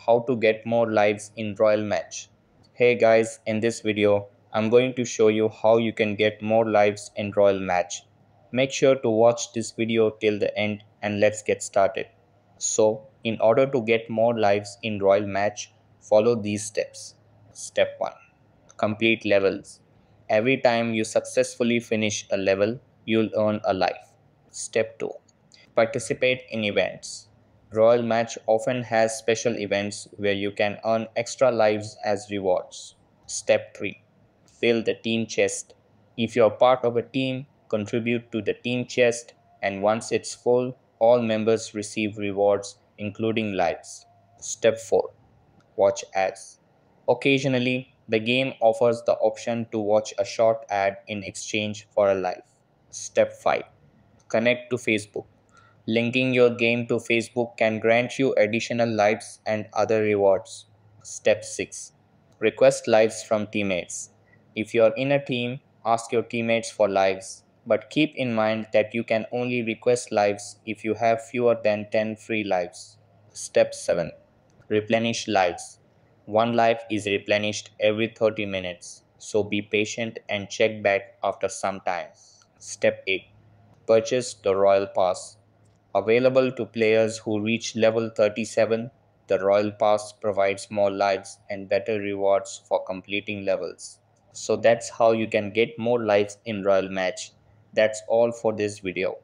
how to get more lives in Royal Match. Hey guys, in this video, I'm going to show you how you can get more lives in Royal Match. Make sure to watch this video till the end and let's get started. So, in order to get more lives in Royal Match, follow these steps. Step 1. Complete levels. Every time you successfully finish a level, you'll earn a life. Step 2. Participate in events. Royal Match often has special events where you can earn extra lives as rewards. Step 3. Fill the team chest. If you're part of a team, contribute to the team chest, and once it's full, all members receive rewards, including lives. Step 4. Watch ads. Occasionally, the game offers the option to watch a short ad in exchange for a life. Step 5. Connect to Facebook. Linking your game to Facebook can grant you additional lives and other rewards. Step 6. Request lives from teammates. If you're in a team, ask your teammates for lives, but keep in mind that you can only request lives if you have fewer than 10 free lives. Step 7. Replenish lives. One life is replenished every 30 minutes, so be patient and check back after some time. Step 8. Purchase the Royal Pass. Available to players who reach level 37, the Royal Pass provides more lives and better rewards for completing levels. So that's how you can get more lives in Royal Match. That's all for this video.